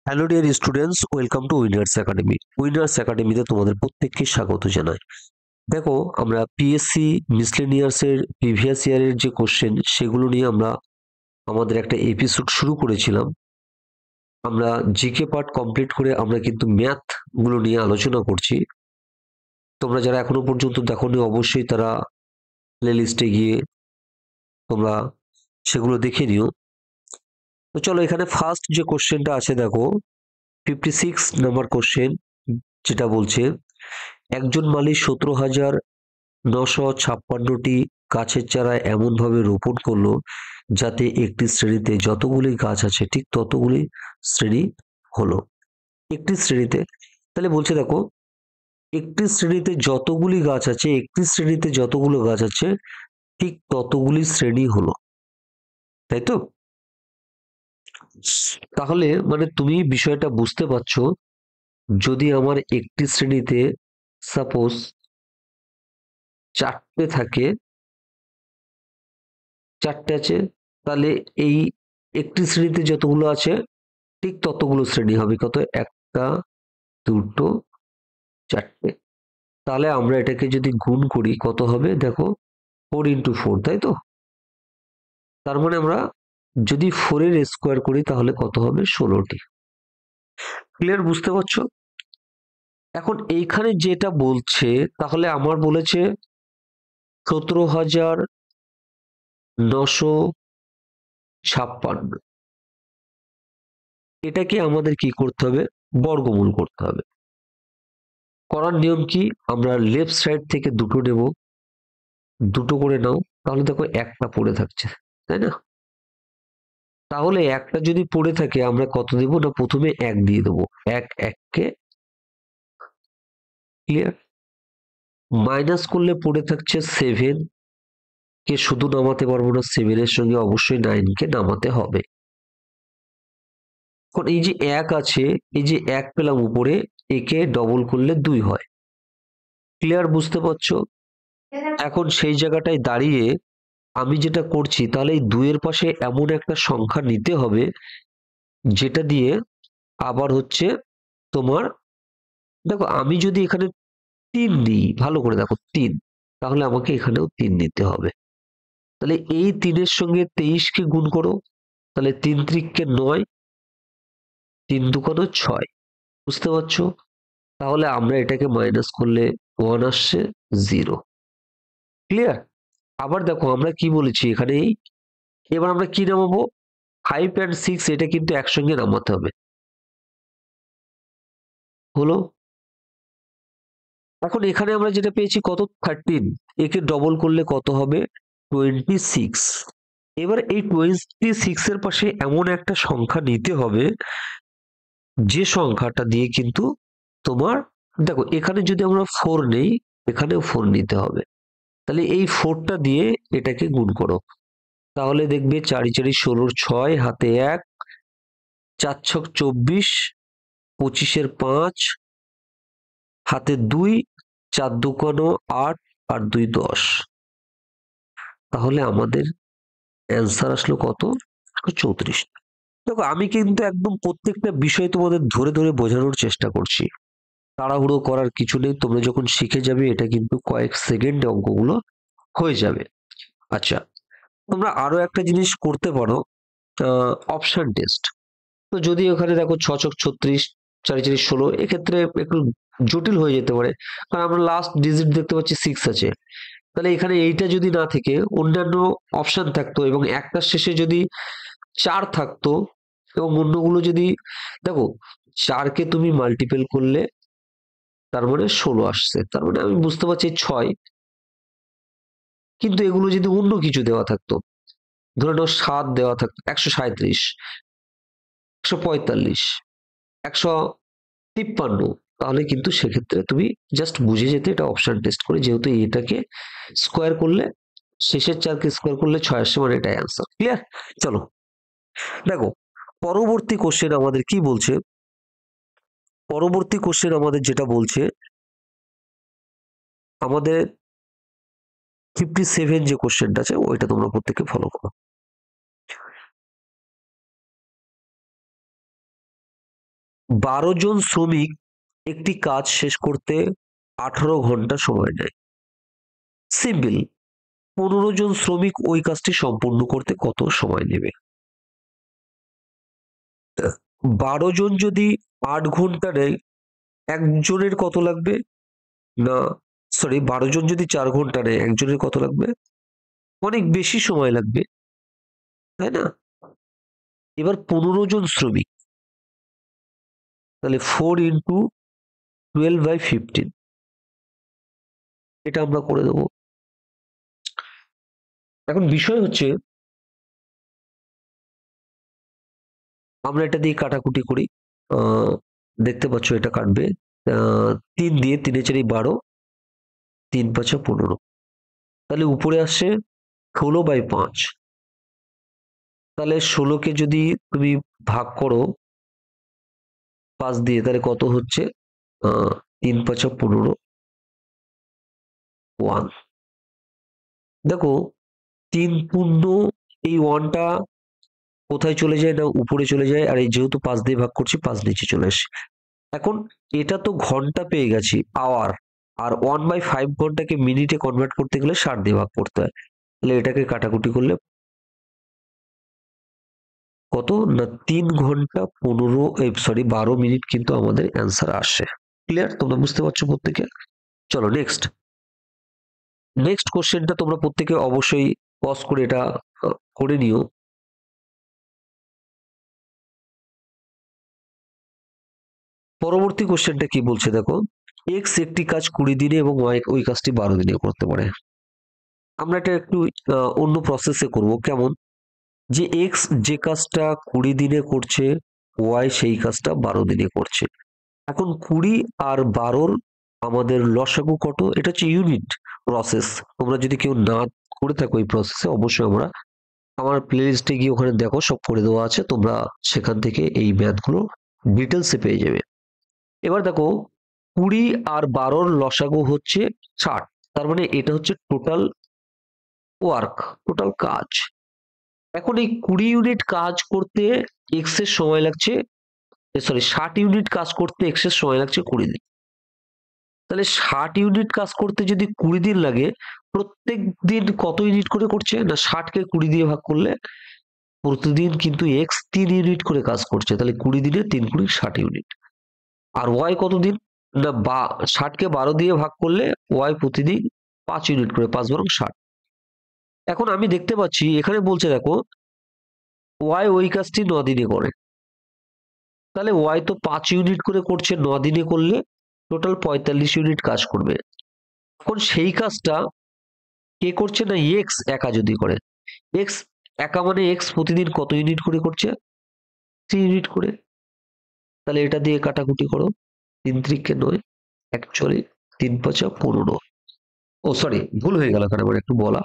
Hello dear students, welcome to winners academy. Winners একাডেমিতে তোমাদের প্রত্যেককে স্বাগত জানাই। দেখো, আমরা পিএসসি মিসলেনিয়াস এর প্রিভিয়াস ইয়ারের যে কোশ্চেন সেগুলো নিয়ে আমরা আমাদের একটা এপিসোড শুরু করেছিলাম। আমরা জিকে পার্ট কমপ্লিট করে আমরা কিন্তু ম্যাথ গুলো নিয়ে আলোচনা করছি। তোমরা যারা এখনো পর্যন্ত দেখোনি অবশ্যই তারা প্লে লিস্টে গিয়ে তোমরা সেগুলো দেখে নিও। তো চলো, এখানে ফার্স্ট যে কোশ্চেনটা আছে দেখো, 56 নাম্বার কোশ্চেন, যেটা বলছে একজন মালি 17,956টি গাছের চারা এমন ভাবে রোপণ করলো যাতে একটি শ্রেণীতে যতগুলি গাছ আছে ঠিক ততগুলি শ্রেণী হলো। একটি শ্রেণীতে, তাহলে বলছে দেখো, একটি শ্রেণীতে যতগুলি গাছ আছে, একটি শ্রেণীতে যতগুলো গাছ আছে ঠিক ততগুলি শ্রেণী হলো, তাই তো? তাহলে মানে তুমি বিষয়টা বুঝতে পারছো, যদি আমার একটি শ্রেণীতে সাপোজ 4টে থাকে, 4টে আছে, তাহলে এই একটি শ্রেণীতে যতগুলো আছে ঠিক ততগুলো শ্রেণী হবে। কত? 1টা, 2টো, 4টে। তাহলে আমরা এটাকে যদি গুণ করি কত হবে দেখো, 4 ইন্টু 4, তাই তো? তার মানে আমরা যদি 4 এর স্কোয়ার করি তাহলে কত হবে? 16টি। ক্লিয়ার? বুঝতে পারছো? এখন এইখানে যেটা বলছে, তাহলে আমার বলেছে 17,956, এটাকে আমাদের কি করতে হবে? বর্গমূল করতে হবে। করার নিয়ম কি? আমরা লেফট সাইড থেকে দুটো নেব, দুটো করে নাও, তাহলে দেখো একটা পড়ে থাকছে, তাই না? তাহলে একটা যদি পড়ে থাকে আমরা কত দেব না, প্রথমে 1 দিয়ে দেবো, 1 1 কে। ক্লিয়ার? মাইনাস করলে পড়ে থাকছে 7 কে, শুধু নামাতে পারবো না, 7 এর সঙ্গে অবশ্যই 9 কে নামাতে হবে। এখন এই যে 1 আছে, এই যে 1 পেলাম উপরে, একে ডবল করলে 2 হয়। ক্লিয়ার? বুঝতে পারছো? এখন সেই জায়গাটায় দাঁড়িয়ে আমি যেটা করছি, তাহলে এই 2 এর পাশে এমন একটা সংখ্যা নিতে হবে যেটা দিয়ে আবার হচ্ছে তোমার, দেখো আমি যদি এখানে 3 নিই, ভালো করে দেখো 3, তাহলে আমাকে এখানেও 3 নিতে হবে। তাহলে এই 3 এর সঙ্গে 23 কে গুণ করো, তাহলে 3 3 9, 3 2 6। বুঝতে পারছো? তাহলে আমরা এটাকে মাইনাস করলে 1 আসছে, 0। ক্লিয়ার? আবার দেখো আমরা কি বলেছি এখানে, এবার আমরা কি নামাবো? 5 and 6, এটা কিন্তু একসঙ্গে নামাতে হবে। হলো? এখন এখানে আমরা যেটা পেয়েছি কত? 13, একে ডবল করলে কত হবে? 26। এবার এই 26 এর পাশে এমন একটা সংখ্যা নিতে হবে যে সংখ্যাটা দিয়ে কিন্তু তোমার, দেখো এখানে যদি আমরা 4 নেই, এখানেও 4 নিতে হবে। তাহলে এই 4টা দিয়ে এটাকে গুণ করো, তাহলে দেখবে 4 4 16, 6 হাতে 1, 4 6 24, 25 এর 5 হাতে 2, 4 2 8 আর 2 10। তাহলে আমাদের অ্যান্সার আসলো কত? 34। দেখো আমি কিন্তু একদম প্রত্যেকটা বিষয় তোমাদের ধরে ধরে বোঝানোর চেষ্টা করছি। তাড়াহুড়ো করার কিছু নেই, তোমরা যখন শিখে যাবে এটা কিন্তু কয়েক সেকেন্ডে অঙ্কগুলো হয়ে যাবে। আচ্ছা, তোমরা আরো একটা জিনিস করতে পারো, অপশন টেস্ট। তো যদি ওখানে দেখো 6 ছক 36, 4 4 16, এক্ষেত্রে একটু জটিল হয়ে যেতে পারে, কারণ আমরা লাস্ট ডিজিট দেখতে পাচ্ছি 6 আছে। তাহলে এখানে এইটা যদি না থেকে অন্যান্য অপশন থাকতো এবং একটার শেষে যদি 4 থাকতো এবং অন্যগুলো যদি, দেখো 4 কে তুমি মাল্টিপল করলে তার মানে 16 আসছে, তার মানে আমি বুঝতে পারছি 6। কিন্তু এগুলো যদি অন্য কিছু দেওয়া থাকতো, ধরে নাও 7 দেওয়া থাকতো, 137, 145, 153, তাহলে কিন্তু সেক্ষেত্রে তুমি জাস্ট বুঝে যেতে এটা অপশন টেস্ট করে, যেহেতু এটাকে স্কোয়ার করলে, শেষের 4 কে স্কোয়ার করলে 6 আসছে, মানে এটাই অ্যান্সার। ক্লিয়ার? চলো দেখো, পরবর্তী কোশ্চেন আমাদের কি বলছে। পরবর্তী কোশ্চেন আমাদের যেটা বলছে, আমাদের 57 যে কোশ্চেনটা আছে ওইটা তোমরা প্রত্যেকে ফলো করো। 12 জন শ্রমিক একটি কাজ শেষ করতে 18 ঘন্টা সময় নেয়। সিম্পল। 15 জন শ্রমিক ওই কাজটি সম্পূর্ণ করতে কত সময় নেবে? 12 জন যদি 8 ঘন্টা নেয়, একজনের কত লাগবে? না, সরি, 12 জন যদি 4 ঘন্টা নেয়, একজনের কত লাগবে? অনেক বেশি সময় লাগবে, তাই না? এবার 15 জন শ্রমিক, তাহলে 4 ইন্টু 12/15, এটা আমরা করে দেবো। এখন বিষয় হচ্ছে আমরা এটা দিয়ে কাটাকুটি করি। দেখতে পাচ্ছ এটা কাটবে 3 দিয়ে, 3 এ 4 12, 3 5 15, তাহলে উপরে আসছে 16/5। তাহলে 16কে যদি তুমি ভাগ করো 5 দিয়ে, তাহলে কত হচ্ছে? 3 5 15, 1। দেখো 3 পূর্ণ, এই 1টা কোথায় চলে যায়? না উপরে চলে যায়, আর এই যেহেতু 5 দিয়ে ভাগ করছি 5 নিচে চলে আসে। এখন এটা তো ঘন্টা পেয়ে গেছি, আওয়ার, আর 1/5 ঘন্টাকে মিনিটে কনভার্ট করতে গেলে 60 দিয়ে ভাগ করতে হয়। তাহলে এটাকে কাটাকুটি করলে কত? না 3 ঘন্টা 15, সরি 12 মিনিট কিন্তু আমাদের অ্যান্সার আসে। ক্লিয়ার? তোমরা বুঝতে পারছো প্রত্যেকে? চলো নেক্সট। নেক্সট কোশ্চেনটা তোমরা প্রত্যেকে অবশ্যই পজ করে এটা করে নিও। পরবর্তী কোশ্চেনটা কি বলছে দেখো, এক্স একটি কাজ 20 দিনে এবং ওয়াই ওই কাজটি 12 দিনে করতে পারে। আমরা এটা একটু অন্য প্রসেসে করব। কেমন? যে এক্স যে কাজটা 20 দিনে করছে, ওয়াই সেই কাজটা 12 দিনে করছে। এখন 20 আর 12-র আমাদের লসাগু কত? এটা হচ্ছে ইউনিট প্রসেস। তোমরা যদি কেউ না করে থাকো এই প্রসেসে, অবশ্যই আমার প্লে লিস্টে গিয়ে ওখানে দেখো, সব করে দেওয়া আছে, তোমরা সেখান থেকে এই ম্যাথগুলো ডিটেলসে পেয়ে যাবে। এবার দেখো 20 আর 12-র লসাগু হচ্ছে 60, তার মানে এটা হচ্ছে টোটাল ওয়ার্ক, টোটাল কাজ। এখন এই 20 ইউনিট কাজ করতে এক্স এর সময় লাগছে, সরি 60 ইউনিট কাজ করতে এক্স এর সময় লাগছে 20 দিন। তাহলে 60 ইউনিট কাজ করতে যদি 20 দিন লাগে, প্রত্যেক দিন কত ইউনিট করে করছে? না 60কে 20 দিয়ে ভাগ করলে প্রতিদিন কিন্তু এক্স 3 ইউনিট করে কাজ করছে, তাহলে 20 দিনে 3 × 60 ইউনিট। আর ওয়াই কতদিন? না 60কে 12 দিয়ে ভাগ করলে ওয়াই প্রতিদিন 5 ইউনিট করে, 5 × 60। এখন আমি দেখতে পাচ্ছি এখানে বলছে দেখো ওয়াই ওই কাজটি 9 দিনে করে, তাহলে ওয়াই তো 5 ইউনিট করে করছে, 9 দিনে করলে টোটাল 45 ইউনিট কাজ করবে। এখন সেই কাজটা কে করছে? না এক্স একা যদি করে, এক্স একা মানে এক্স প্রতিদিন কত ইউনিট করে করছে? 3 ইউনিট করে। তাহলে এটা দিয়ে কাটাকুটি করো, 3 × 9, অ্যাকচুয়ালি 3 × 5 = 15। ও সরি, ভুল হয়ে গেল এখানে আমার একটু বলা।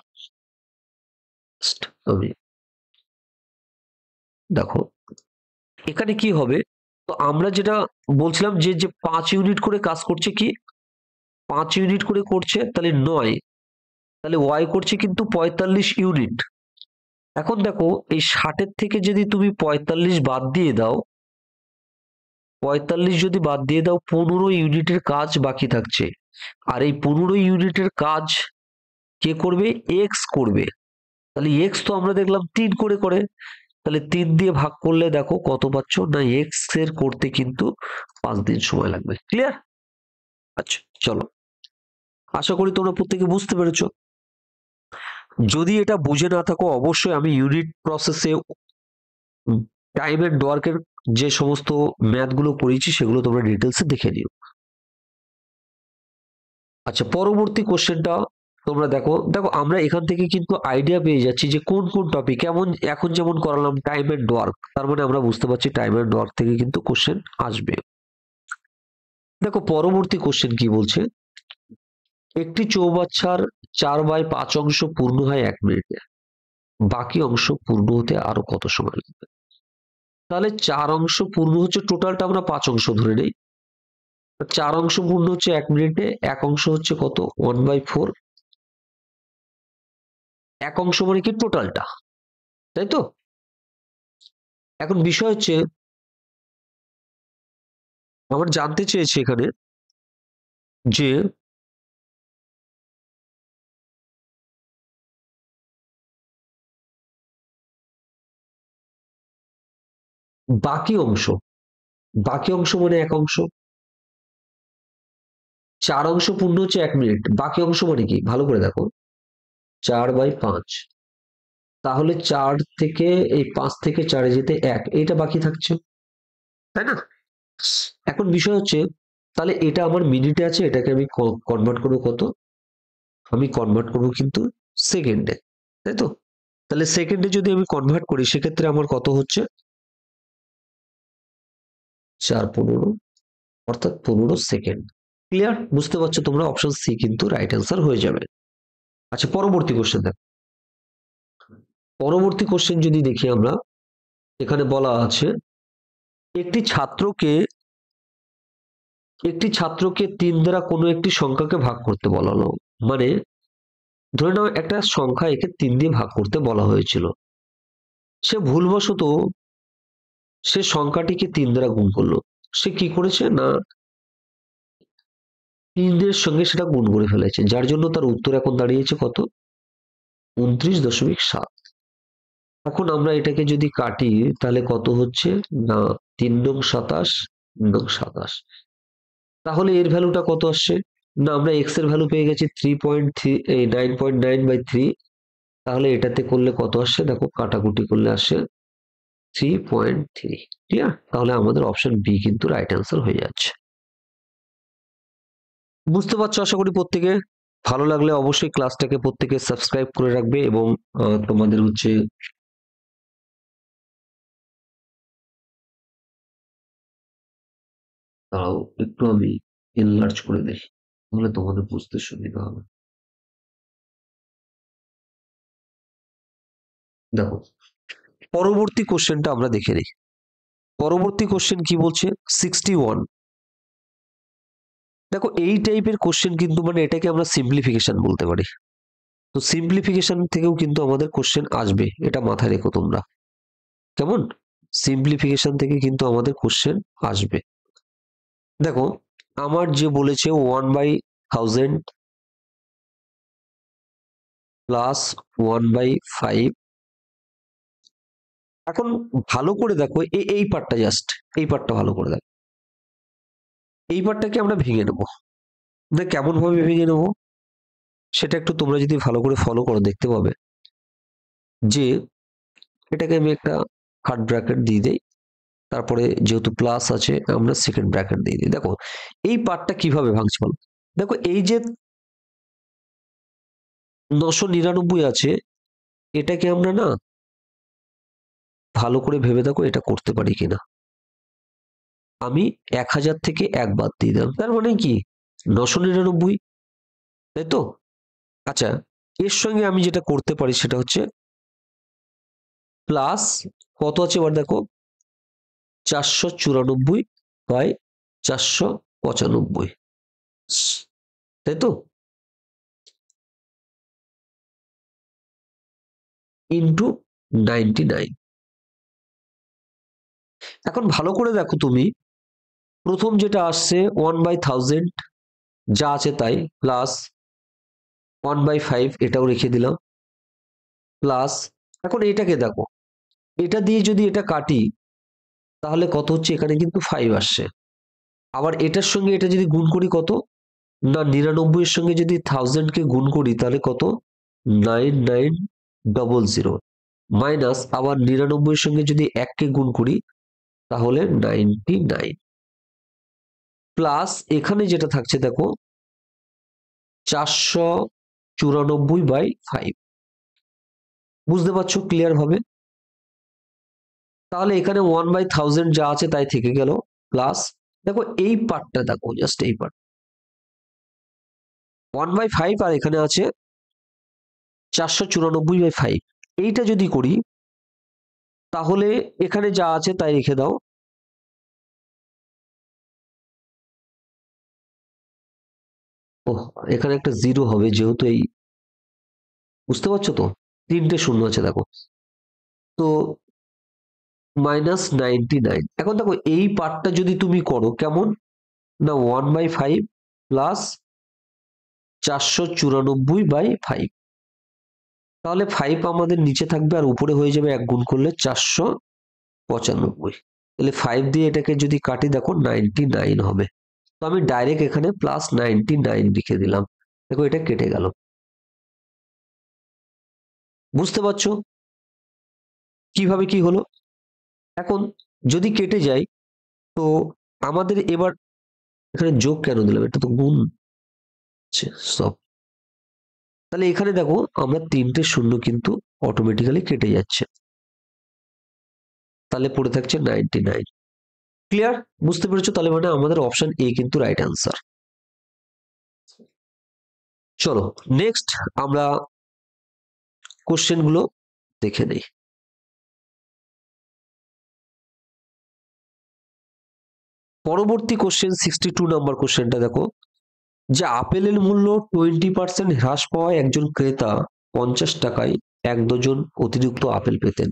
আমি দেখো এখানে কি হবে, তো আমরা যেটা বলছিলাম যে যে 5 ইউনিট করে কাজ করছে, কি 5 ইউনিট করে করছে, তাহলে 9, তাহলে ওয়াই করছে কিন্তু 45 ইউনিট। এখন দেখো এই 60-এর থেকে যদি তুমি 45 বাদ দিয়ে দাও, 45 যদি বাদ দিয়ে দাও, 15 ইউনিটের কাজ বাকি থাকছে। আর এই 15 ইউনিটের কাজ কে করবে? এক্স করবে। তাহলে এক্স তো আমরা দেখলাম 3 করে করে, তাহলে 3 দিয়ে ভাগ করলে দেখো কত পাচ্ছ? না এক্স এর করতে কিন্তু 5 দিন সময় লাগবে। ক্লিয়ার? আচ্ছা চলো, আশা করি তোমরা প্রত্যেকে বুঝতে পেরেছো। যদি এটা বুঝে না থাকো, অবশ্যই আমি ইউনিট প্রসেসে টাইম এন্ড ওয়ার্কের যে সমস্ত ম্যাথ গুলো করেছি সেগুলো তোমরা ডিটেলসে দেখে নিও। আচ্ছা পরবর্তী কোশ্চেনটা তোমরা দেখো, দেখো আমরা এখান থেকে কিন্তু আইডিয়া পেয়ে যাচ্ছি যে কোন কোন টপিক, এখন যেমন করালাম টাইম এন্ড ওয়ার্ক, তার মানে আমরা বুঝতে পারছি টাইম এন্ড ওয়ার্ক থেকে কিন্তু কোশ্চেন আসবে। দেখো পরবর্তী কোশ্চেন কি বলছে, একটি চৌবাচ্চার 4/5 অংশ পূর্ণ হয় 1 মিনিটে, বাকি অংশ পূর্ণ হতে আরো কত সময় লাগবে? তাহলে 4 অংশ পূর্ণ হচ্ছে, টোটালটা আমরা 5 অংশ ধরে নেই, 4 অংশ পূর্ণ হচ্ছে 1 মিনিটে, এক অংশ হচ্ছে কত? 1/4, এক অংশ মানে কি টোটালটা, তাই তো? এখন বিষয় হচ্ছে আমার জানতে চেয়েছে এখানে যে বাকি অংশ, বাকি অংশ মানে এক অংশ, 4 অংশ পূর্ণ হচ্ছে 1 মিনিট, বাকি অংশ মানে কি ভালো করে দেখো, 4/5, তাহলে 4 থেকে এই 5 থেকে 4-এ যেতে 1, এটা বাকি থাকছে, তাই না? এখন বিষয় হচ্ছে তাহলে এটা আমার মিনিটে আছে, এটাকে আমি কনভার্ট করবো কত, আমি কনভার্ট করবো কিন্তু সেকেন্ডে, তাই তো? তাহলে সেকেন্ডে যদি আমি কনভার্ট করি সেক্ষেত্রে আমার কত হচ্ছে, 4/15, অর্থাৎ 15 সেকেন্ড। ক্লিয়ার? বুঝতে পারছো তোমরা? অপশন সি কিন্তু রাইট অ্যান্সার হয়ে যাবে। আচ্ছা, পরবর্তী কোশ্চেন দেখো। পরবর্তী কোশ্চেন যদি দেখি আমরা, এখানে বলা আছে একটি ছাত্রকে একটি ছাত্রকে 3 দ্বারা কোনো একটি সংখ্যাকে ভাগ করতে বলা হলো। মানে ধরে নাও একটা সংখ্যা একে 3 দিয়ে ভাগ করতে বলা হয়েছিল, সে ভুলবশত সে সংখ্যাটিকে 3 দ্বারা গুণ করলো। সে কি করেছে না, 3 এর সঙ্গে সেটা গুণ করে ফেলেছে, যার জন্য তার উত্তর এখন দাঁড়িয়েছে কত, 29.7। এখন আমরা এটাকে যদি কাটি তাহলে কত হচ্ছে না, 3 নং 27, 3 নং 27, তাহলে এর ভ্যালুটা কত আসছে না, আমরা এক্স এর ভ্যালু পেয়ে গেছি 9.9/3, তাহলে এটাতে করলে কত আসছে দেখো, কাটাকুটি করলে আসে 3.3। ক্লিয়ার? তাহলে আমাদের অপশন বি কিন্তু রাইট অ্যান্সার হয়ে যাচ্ছে। বুঝতে পারছো আশা করি প্রত্যেকে। ভালো লাগলে অবশ্যই ক্লাসটাকে প্রত্যেকে সাবস্ক্রাইব করে রাখবে এবং তোমাদের হচ্ছে তাও একটু আমি এনলার্জ করে দেখি, তাহলে তোমাদের বুঝতে সুবিধা হবে। দেখো, পরবর্তী কোশ্চেনটা আমরা দেখে নিই। পরবর্তী কোশ্চেন কি বলছে, 61। দেখো এই টাইপের কোশ্চেন কিন্তু মানে এটাকে আমরা সিম্পলিফিকেশন বলতে পারি। তো সিম্পলিফিকেশন থেকেও কিন্তু আমাদের কোশ্চেন আসবে, এটা মাথায় রেখো তোমরা, কেমন? সিম্পলিফিকেশন থেকে কিন্তু আমাদের কোশ্চেন আসবে। দেখো, আমার যে বলেছে 1/1000 প্লাস 1/5। এখন ভালো করে দেখো এই পার্টটা, জাস্ট এই পার্টটা ভালো করে দেখো, এই পার্টটাকে আমরা ভেঙে নেবো। কেমন ভাবে ভেঙে নেবো সেটা একটু তোমরা যদি ভালো করে ফলো করো দেখতে পাবে যে এটাকে আমি একটা থার্ড ব্র্যাকেট দিয়ে দেই, তারপরে যেহেতু প্লাস আছে আমরা সেকেন্ড ব্র্যাকেট দিয়ে দিই। দেখো এই পার্টটা কিভাবে ভাঙছে বলো। দেখো এই যে 999 আছে, এটাকে আমরা না ভালো করে ভেবে দেখো এটা করতে পারি কিনা। আমি 1000 থেকে 1 বাদ দিয়ে দিলাম, তার মানে কি 999, তাই তো? আচ্ছা, এর সঙ্গে আমি যেটা করতে পারি সেটা হচ্ছে প্লাস কত আছে এবার দেখো, 494/495, তাই তো, ইন্টু 99। এখন ভালো করে দেখো তুমি, প্রথম যেটা আসছে 1/1000 যা আছে তাই, প্লাস 1/5 এটাও রেখে দিলাম, প্লাস এখন এটাকে দেখো, এটা দিয়ে যদি এটা কাটি তাহলে কত হচ্ছে, এখানে কিন্তু 5 আসছে। আবার এটার সঙ্গে এটা যদি গুণ করি কত না, 99 এর সঙ্গে যদি 1000 কে গুণ করি তাহলে কত, 9900, মাইনাস আবার 99 এর সঙ্গে যদি 1 কে গুণ করি তাহলে 99, প্লাস এখানে যেটা থাকছে দেখো 494/5। বুঝতে পারছো ক্লিয়ার ভাবে? তাহলে এখানে 1/1000 যা আছে তাই থেকে গেল, প্লাস দেখো এই পার্টটা দেখো, জাস্ট এই পার্ট 1/5, আর এখানে আছে 494/5। এইটা যদি করি তাহলে এখানে যা আছে তাই রেখে দাও, ও এখানে একটা জিরো হবে যেহেতু এই, বুঝতে পারছো তো, 3টে শূন্য আছে দেখো। তো -99। এখন দেখো এই পার্টটা যদি তুমি করো কেমন, না 1/5 প্লাস 494/5, তাহলে 5 আমাদের নিচে থাকবে আর উপরে হয়ে যাবে 1 গুণ করলে 495। তাহলে 5 দিয়ে এটাকে যদি কাটি দেখো 99 হবে। তো আমি ডাইরেক্ট এখানে +99 লিখে দিলাম। দেখো এটা কেটে গেল। বুঝতে পারছো কিভাবে কি হলো? এখন যদি কেটে যায় তো আমাদের এবার এখানে যোগ কেন দিলাম, এটা তো গুণ। সব তাহলে এখানে দেখো আমরা 3টে শূন্য কিন্তু অটোমেটিক্যালি কেটে যাচ্ছে, তাহলে পড়ে থাকছে 99। ক্লিয়ার? বুঝতে পেরেছো? তাহলে মানে আমাদের অপশন এ কিন্তু রাইট আনসার। চলো নেক্সট আমরা কোশ্চেন গুলো দেখে নেই। পরবর্তী কোশ্চেন 62 নাম্বার কোশ্চেনটা দেখো, যে আপেলের মূল্য 20% হ্রাস পাওয়ায় একজন ক্রেতা 50 টাকায় 1 ডজন অতিরিক্ত আপেল পেতেন।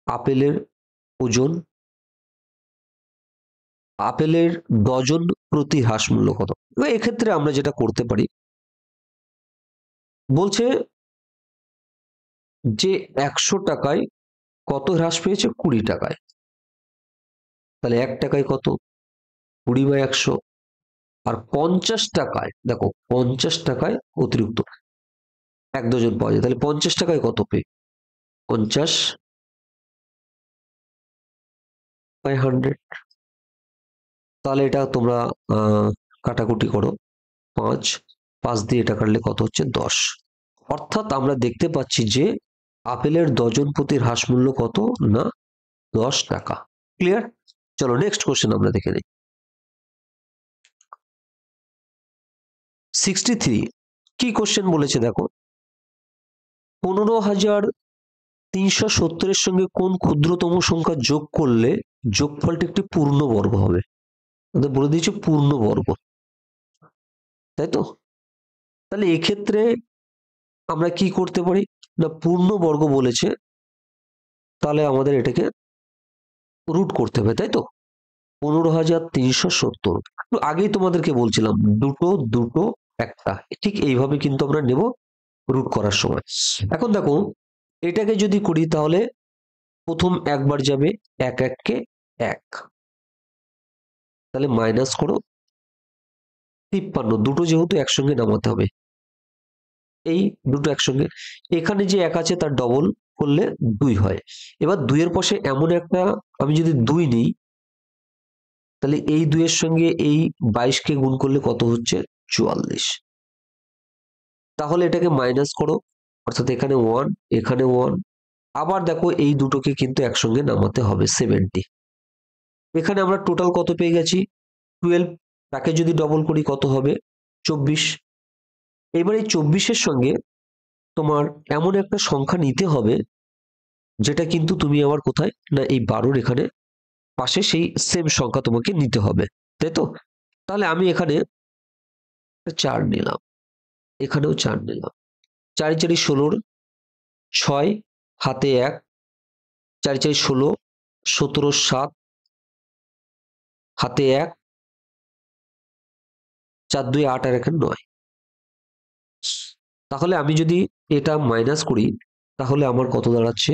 আপেলের ওজন, আপেলের ডজন প্রতি হ্রাস মূল্য কত? এক্ষেত্রে আমরা যেটা করতে পারি, বলছে যে 100 টাকায় কত হ্রাস পেয়েছে, 20 টাকায়। তাহলে 1 টাকায় কত, 20/100। আর 50 টাকায় দেখো 50 টাকায় অতিরিক্ত 1 ডজন পাওয়া যায়, তাহলে 50 টাকায় কত পে, 50/100। তাহলে এটা তোমরা কাটাকুটি করো, 5 দিয়ে এটা কাটলে কত হচ্ছে, 10। অর্থাৎ আমরা দেখতে পাচ্ছি যে আপেলের ডজন প্রতি হ্রাস মূল্য কত, না 10 টাকা। ক্লিয়ার? চলো নেক্সট কোশ্চেন আমরা দেখে নিই। 63 কি কোশ্চেন বলেছে দেখো, 15,370 এর সঙ্গে কোন ক্ষুদ্রতম সংখ্যা যোগ করলে যোগফলটি একটি পূর্ণবর্গ হবে? বলে দিয়েছে পূর্ণবর্গ, তাই তো? তাহলে এক্ষেত্রে আমরা কি করতে পারি, না পূর্ণবর্গ বলেছে, তাহলে আমাদের এটাকে রুট করতে হবে, তাই তো? 15,370 একটু আগেই তোমাদেরকে বলছিলাম দুটো দুটো একটা, ঠিক এইভাবে কিন্তু আমরা নেব রুট করার সময়। এখন দেখো এটাকে যদি করি তাহলে প্রথম একবার যাবে 1 1 কে 1, তাহলে মাইনাস করো 53, দুটো যেহেতু একসঙ্গে নামাতে হবে, এই দুটো একসঙ্গে, এখানে যে 1 আছে তার ডবল করলে 2 হয়। এবার 2 এর পাশে এমন একটা, আমি যদি 2 নিই তাহলে এই 2 এর সঙ্গে এই 22 কে গুণ করলে কত হচ্ছে, 44। তাহলে এটাকে মাইনাস করো, অর্থাৎ এখানে 1 এখানে 1, আবার দেখো এই দুটোকে কিন্তু একসঙ্গে নামাতে হবে 70। এখানে আমরা টোটাল কত পেয়ে গেছি, 12, তাকে যদি ডবল করি কত হবে, 24। এবার এই 24 এর সঙ্গে তোমার এমন একটা সংখ্যা নিতে হবে যেটা কিন্তু তুমি আবার কোথায়, না এই 12 এখানে পাশে সেই সেম সংখ্যা তোমাকে নিতে হবে, তাই তো? তাহলে আমি এখানে 4 নিলাম, এখানেও 4 নিলাম, 4 4 16, 6 হাতে 1, 4 4 16, 17 7 হাতে 1, 4 2 8 আর এখানে 9। তাহলে আমি যদি এটা মাইনাস করি তাহলে আমার কত দাঁড়াচ্ছে,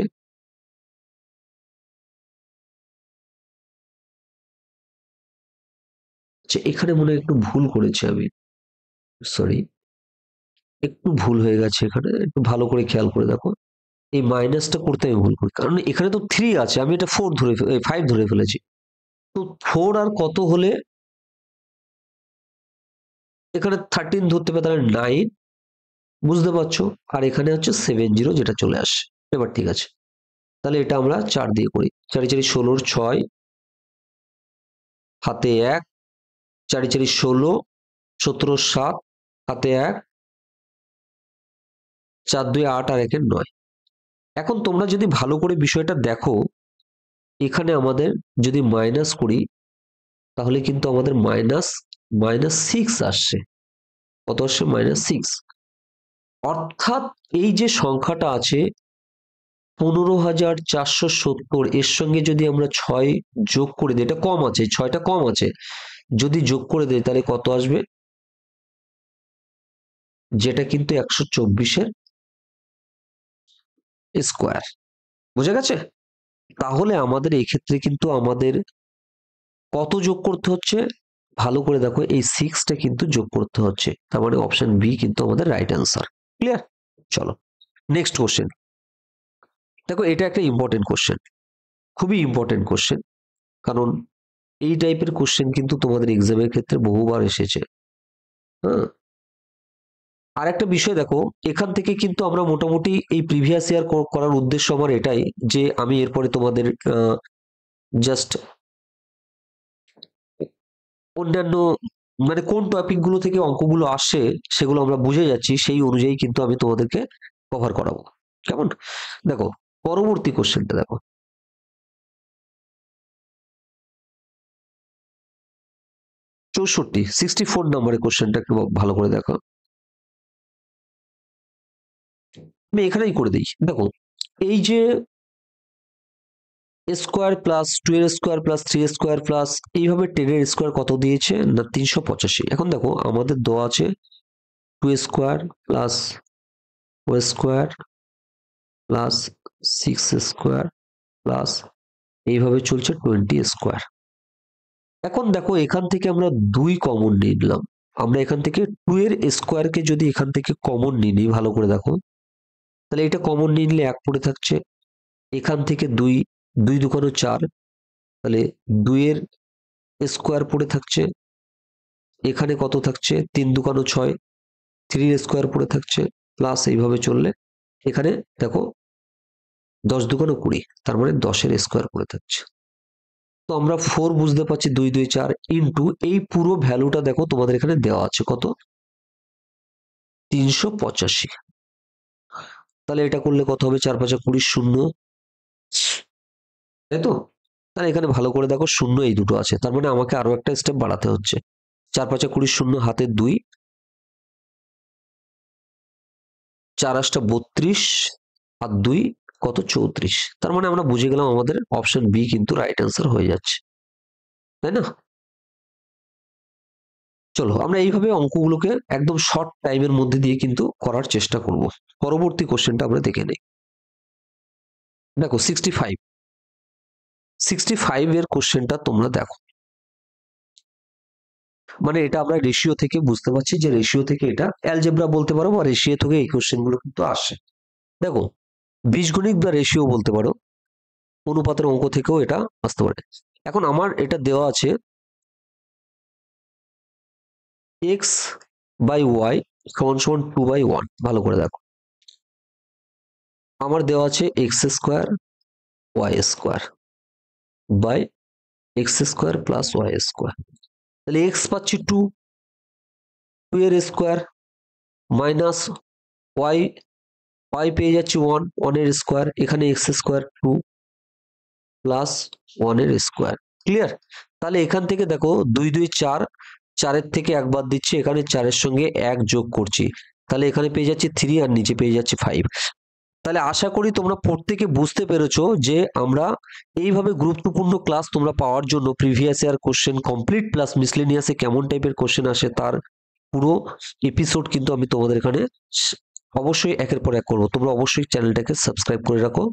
এখানে মনে হয় একটু ভুল করেছি আমি, সরি একটু ভুল হয়ে গেছে, এখানে একটু ভালো করে খেয়াল করে দেখো, এই মাইনাসটা করতে আমি ভুল করি, কারণ এখানে তো 3 আছে, আমি এটা 4 ধরে 5 ধরে ফেলেছি। তো 4 আর কত হলে এখানে 13 ধরতে হবে, তাহলে 9, বুঝতে পারছো? আর এখানে হচ্ছে 70 যেটা চলে আসে। এবার ঠিক আছে, তাহলে এটা আমরা 4 দিয়ে করি, 4 4 16, 6 হাতে 1, 4 4 16, 17 7 হাতে 1, 4 2 8 আর একে 9। এখন তোমরা যদি ভালো করে বিষয়টা দেখো, এখানে আমাদের যদি মাইনাস করি তাহলে কিন্তু আমাদের -6 আসছে, কত আসছে, -6। অর্থাৎ এই যে সংখ্যাটা আছে 15,470 এর সঙ্গে যদি আমরা 6 যোগ করে দিই, এটা কম আছে, 6টা কম আছে, যদি যোগ করে দিই তাহলে কত আসবে, যেটা কিন্তু 124 এর স্কোয়ার। বুঝে গেছে? তাহলে আমাদের এই ক্ষেত্রে কিন্তু আমাদের কত যোগ করতে হচ্ছে, ভালো করে দেখো, এই 6টা কিন্তু যোগ করতে হচ্ছে, তার মানে অপশন বি কিন্তু আমাদের রাইট অ্যান্সার। ক্লিয়ার? চলো নেক্সট কোশ্চেন। দেখো এটা একটা ইম্পর্টেন্ট কোশ্চেন, খুবই ইম্পর্টেন্ট কোশ্চেন, কারণ এই টাইপের কোশ্চেন কিন্তু তোমাদের এক্সামের ক্ষেত্রে বহুবার এসেছে। হ্যাঁ, আর একটা বিষয় দেখো, এখান থেকে কিন্তু আমরা মোটামুটি এই প্রিভিয়াস ইয়ার করার উদ্দেশ্য আমার এটাই, যে আমি এরপরে তোমাদের জাস্ট অন্যান্য মানে কোন টপিক গুলো থেকে অঙ্কগুলো আসে সেগুলো আমরা বুঝে যাচ্ছি, সেই অনুযায়ী কিন্তু আমি তোমাদেরকে কভার করাবো। কেমন? দেখো পরবর্তী কোশ্চেনটা দেখো, 64 নম্বরের কোশ্চেনটা একটু ভালো করে দেখো। আমি এখানেই করে দিই। দেখো এই যে স্কোয়ার প্লাস 2 এর স্কোয়ার প্লাস 3 স্কোয়ার প্লাস এইভাবে 10 এর স্কোয়ার কত দিয়েছে না 385। এখন দেখো আমাদের দেওয়া আছে 2 square plus 4 square plus 6 square plus এইভাবে চলছে 20 স্কোয়ার। এখন দেখো এখান থেকে আমরা 2 কমন নিয়ে নিলাম, আমরা এখান থেকে 2 এর স্কোয়ারকে যদি এখান থেকে কমন নিয়ে নিই, ভালো করে দেখো, তাহলে এটা কমন নিয়ে নিলে 1 পড়ে থাকছে, এখান থেকে 2, 2 দুগুণ 4, তাহলে 2 এর স্কোয়ার পড়ে থাকছে, এখানে কত থাকছে 3 দুগুণ 6, 3 এর স্কোয়ার পড়ে থাকছে, প্লাস এইভাবে চললে এখানে দেখো 10 দুগুণ 20, তার মানে 10 এর স্কোয়ার পড়ে থাকছে। তো আমরা 4 বুঝতে পারছি, 2 2 4 ইন্টু এই পুরো ভ্যালুটা দেখো তোমাদের এখানে দেওয়া আছে কত, 385। তাহলে এটা করলে কত হবে, 4 5 20, শূন্য, তাই তো? তাহলে এখানে ভালো করে দেখো শূন্য এই দুটো আছে, তার মানে আমাকে আরো একটা স্টেপ বাড়াতে হচ্ছে। 4 5 20, শূন্য হাতে 2, 4 8 32 আর 2 কত 34। তার মানে আমরা বুঝে গেলাম আমাদের অপশন বি কিন্তু রাইট অ্যান্সার হয়ে যাচ্ছে, তাই না? চলো আমরা এইভাবে অঙ্কগুলোকে একদম শর্ট টাইমের মধ্যে দিয়ে কিন্তু করার চেষ্টা করব। পরবর্তী কোশ্চেনটা আমরা দেখে নেই। দেখো 65 এর কোশ্চেনটা তোমরা দেখো, মানে এটা আমরা রেশিও থেকে বুঝতে পারছি যে রেশিও থেকে এটা অ্যালজেব্রা বলতে পারো, বা রেশিও থেকে এই কোশ্চেন গুলো কিন্তু আসে। দেখো বীজগণিত বা রেশিও বলতে পারো, অনুপাতের অঙ্ক থেকেও এটা আসতে পারে। এখন আমার এটা দেওয়া আছে এক্স বাই ওয়াই সমান সমান 2/1। ভালো করে দেখো, আমার দেওয়া আছে x square y square by x square plus y square. তাহলে এক্স পাচ্ছি 2, 2 এর স্কোয়ার মাইনাস ওয়াই, ওয়াই পেয়ে যাচ্ছি 1, 1 এর স্কোয়ার, এখানে এক্স স্কোয়ার 2 প্লাস 1 এর স্কোয়ার। ক্লিয়ার? তাহলে এখান থেকে দেখো 2 2 4, 4 এর থেকে 1 বাদ দিচ্ছি, এখানে 4 এর সঙ্গে 1 যোগ করছি, তাহলে এখানে পেয়ে যাচ্ছি 3 আর নিচে পেয়ে যাচ্ছি 5। তাহলে আশা করি তোমরা প্রত্যেকে বুঝতে পেরেছো যে আমরা এইভাবে গুরুত্বপূর্ণ ক্লাস তোমরা পাওয়ার জন্য previous year question complete plus মিসলেনিয়াসে কেমন টাইপের কোশ্চেন আসে তার পুরো এপিসোড কিন্তু আমি তোমাদের এখানে অবশ্যই একের পর এক করবো। তোমরা অবশ্যই চ্যানেলটাকে সাবস্ক্রাইব করে রাখো।